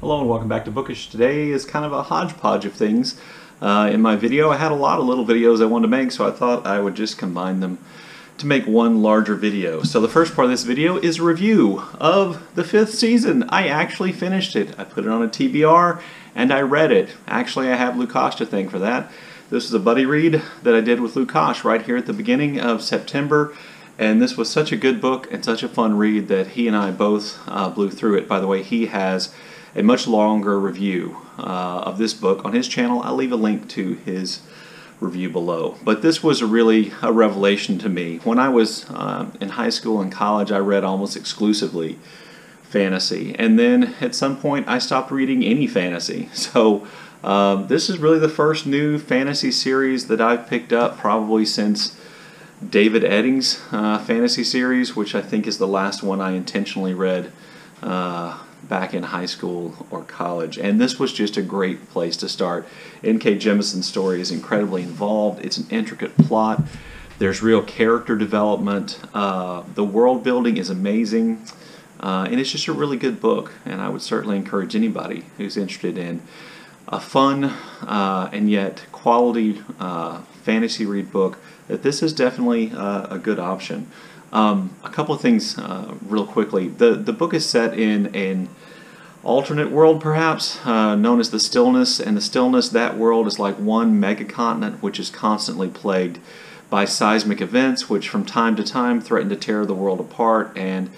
Hello and welcome back to Bookish. Today is kind of a hodgepodge of things. In my video I had a lot of little videos I wanted to make, so I thought I would just combine them to make one larger video. So the first part of this video is a review of the 5th season. I actually finished it. I put it on a TBR and I read it. Actually, I have Lukas to thank for that. This is a buddy read that I did with Lukas right here at the beginning of September. And this was such a good book and such a fun read that he and I both blew through it. By the way, he has a much longer review of this book on his channel. I'll leave a link to his review below. But this was really a revelation to me. When I was in high school and college, I read almost exclusively fantasy. And then at some point, I stopped reading any fantasy. So this is really the first new fantasy series that I've picked up probably since David Eddings' fantasy series, which I think is the last one I intentionally read back in high school or college. And this was just a great place to start. N.K. Jemison's story is incredibly involved. It's an intricate plot. There's real character development. The world building is amazing. And it's just a really good book. And I would certainly encourage anybody who's interested in a fun and yet quality fantasy read book that this is definitely a good option. A couple of things real quickly. The book is set in an alternate world, perhaps, known as the Stillness. And the Stillness, that world is like one megacontinent which is constantly plagued by seismic events which from time to time threaten to tear the world apart and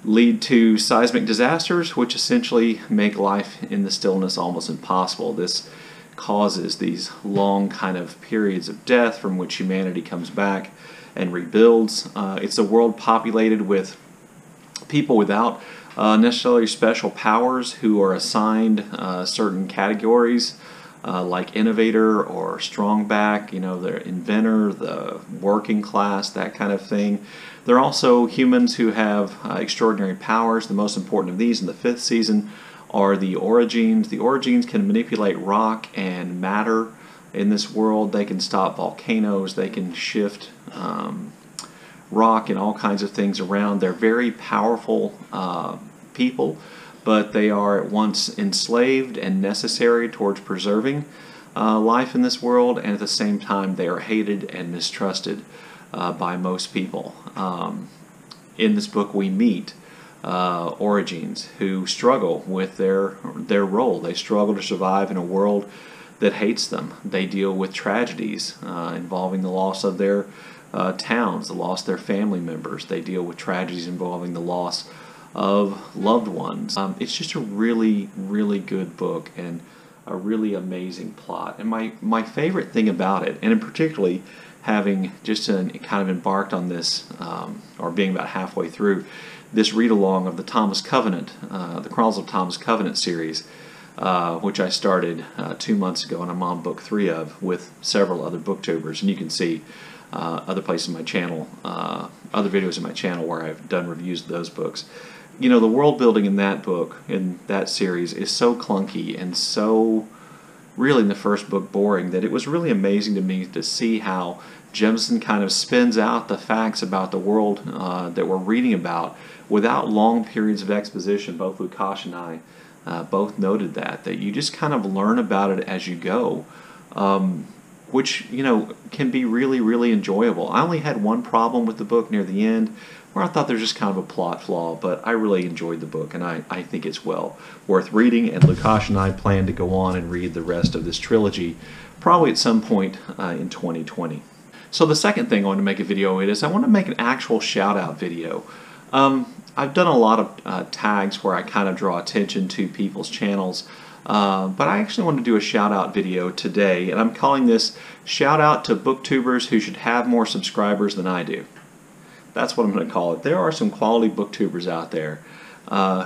lead to seismic disasters which essentially make life in the Stillness almost impossible. This causes these long kind of periods of death from which humanity comes back and rebuilds. It's a world populated with people without necessarily special powers who are assigned certain categories like innovator or strongback, you know, the inventor, the working class, that kind of thing. There are also humans who have extraordinary powers. The most important of these in the 5th season are the Origins. The Origins can manipulate rock and matter in this world. They can stop volcanoes. They can shift rock and all kinds of things around. They're very powerful people, but they are at once enslaved and necessary towards preserving life in this world, and at the same time they are hated and mistrusted by most people. In this book we meet Origins who struggle with their role. They struggle to survive in a world that hates them. They deal with tragedies involving the loss of their towns, the loss of their family members. They deal with tragedies involving the loss of loved ones. It's just a really, really good book and a really amazing plot. And my favorite thing about it, and in particularly having just kind of embarked on this, or being about halfway through, this read-along of the Thomas Covenant, the Chronicles of Thomas Covenant series, which I started 2 months ago, and I'm on book 3 of with several other booktubers. And you can see other places in my channel, other videos in my channel where I've done reviews of those books. You know, the world building in that book, in that series, is so clunky and so, really in the first book, boring, that it was really amazing to me to see how Jemison kind of spins out the facts about the world that we're reading about without long periods of exposition. Both Lukas and I both noted that you just kind of learn about it as you go, which, you know, can be really, really enjoyable. I only had one problem with the book near the end, where I thought there's just kind of a plot flaw, but I really enjoyed the book, and I think it's well worth reading, and Lukas and I plan to go on and read the rest of this trilogy probably at some point in 2020. So the second thing I want to make a video is I want to make an actual shout-out video. I've done a lot of tags where I kind of draw attention to people's channels, but I actually want to do a shout-out video today, and I'm calling this Shout Out to Booktubers Who Should Have More Subscribers Than I Do. That's what I'm going to call it. There are some quality booktubers out there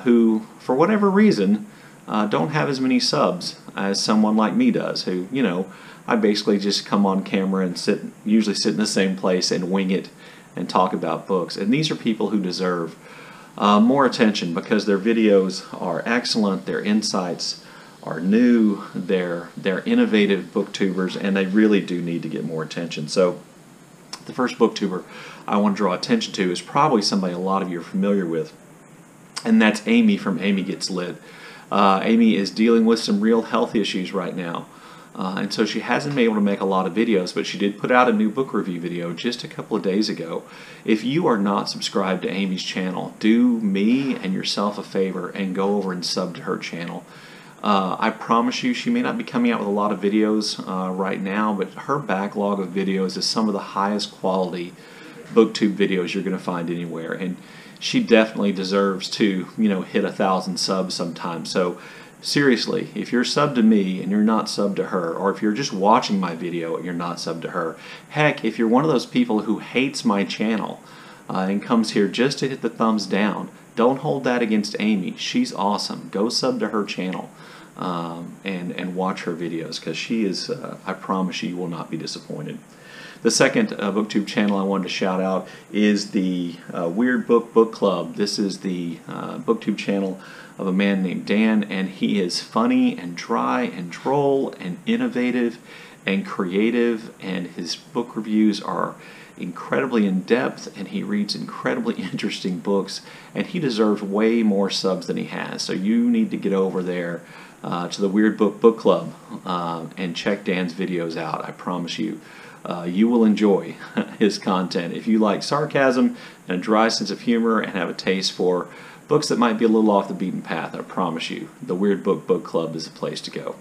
who, for whatever reason, don't have as many subs as someone like me does, who, you know, I basically just come on camera and usually sit in the same place and wing it and talk about books. And these are people who deserve more attention because their videos are excellent, their insights are new, they're innovative booktubers, and they really do need to get more attention. So the first booktuber I want to draw attention to is probably somebody a lot of you are familiar with, and that's Amy from Amy Gets Lit. Amy is dealing with some real health issues right now. And so she hasn't been able to make a lot of videos, but she did put out a new book review video just a couple of days ago. If you are not subscribed to Amy's channel, do me and yourself a favor and go over and sub to her channel. I promise you, she may not be coming out with a lot of videos right now, but her backlog of videos is some of the highest quality booktube videos you're going to find anywhere. And she definitely deserves to, hit 1,000 subs sometime. So seriously, if you're subbed to me and you're not subbed to her, or if you're just watching my video and you're not subbed to her, heck, if you're one of those people who hates my channel and comes here just to hit the thumbs down, don't hold that against Amy. She's awesome. Go sub to her channel and watch her videos, because she is, I promise you will not be disappointed. The second booktube channel I wanted to shout out is the Weird Book Club. This is the booktube channel of a man named Dan, and he is funny and dry and droll and innovative and creative, and his book reviews are incredibly in-depth, and he reads incredibly interesting books, and he deserves way more subs than he has. So you need to get over there to the Weird Book Club and check Dan's videos out. I promise you. You will enjoy his content. If you like sarcasm and a dry sense of humor and have a taste for books that might be a little off the beaten path, I promise you, the Weird Book Club is a place to go.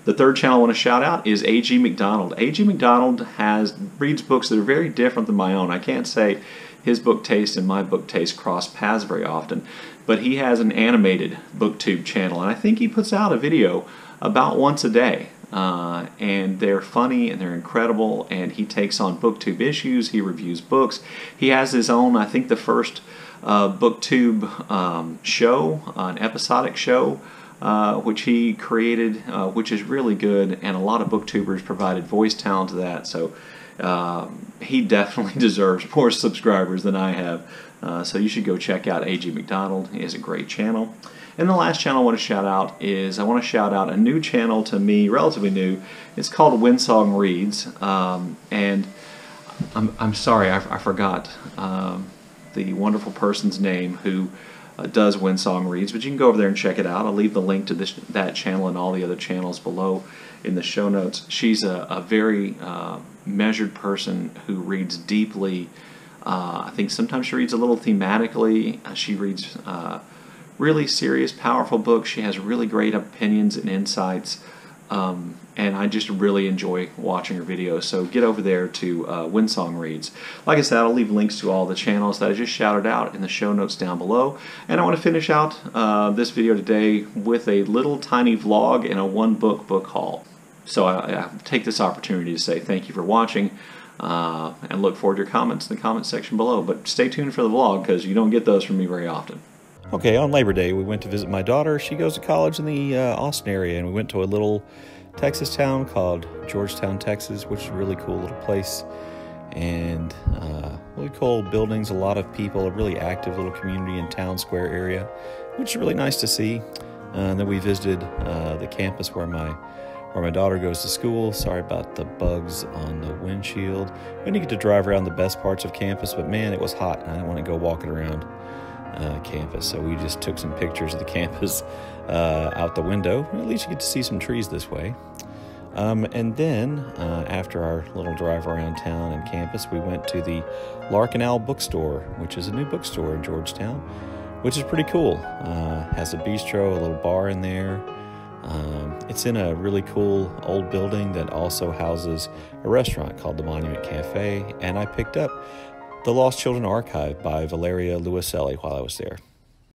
The third channel I want to shout out is A.G. MacDonald. A.G. MacDonald reads books that are very different than my own. I can't say his book taste and my book taste cross paths very often, but he has an animated booktube channel, and I think he puts out a video about once a day. And they're funny and they're incredible, and he takes on booktube issues, he reviews books. He has his own, I think the first booktube show, an episodic show, which he created, which is really good, and a lot of booktubers provided voice talent to that, so he definitely deserves more subscribers than I have. So you should go check out A.G. MacDonald. He has a great channel. And the last channel I want to shout out is, I want to shout out a new channel to me, relatively new. It's called Windsong Reads, and I'm sorry, I forgot the wonderful person's name who does Windsong Reads, but you can go over there and check it out. I'll leave the link to that channel and all the other channels below in the show notes. She's a very measured person who reads deeply. I think sometimes she reads a little thematically. She reads really serious, powerful books. She has really great opinions and insights, and I just really enjoy watching her videos. So get over there to Windsong Reads. Like I said, I'll leave links to all the channels that I just shouted out in the show notes down below. And I want to finish out this video today with a little tiny vlog and a one-book haul. So I take this opportunity to say thank you for watching, and look forward to your comments in the comment section below. But stay tuned for the vlog, because you don't get those from me very often. Okay, on Labor Day, we went to visit my daughter. She goes to college in the Austin area, and we went to a little Texas town called Georgetown, Texas, which is a really cool little place. And really cool buildings, a lot of people, a really active little community in town square area, which is really nice to see. And then we visited the campus where my daughter goes to school. Sorry about the bugs on the windshield. We didn't get to drive around the best parts of campus, but man, it was hot, and I didn't want to go walking around campus, so we just took some pictures of the campus out the window. At least you get to see some trees this way. And then after our little drive around town and campus, we went to the Lark and Owl bookstore, which is a new bookstore in Georgetown, which is pretty cool. Has a bistro, a little bar in there. It's in a really cool old building that also houses a restaurant called the Monument Cafe, and I picked up The Lost Children Archive by Valeria Luiselli while I was there.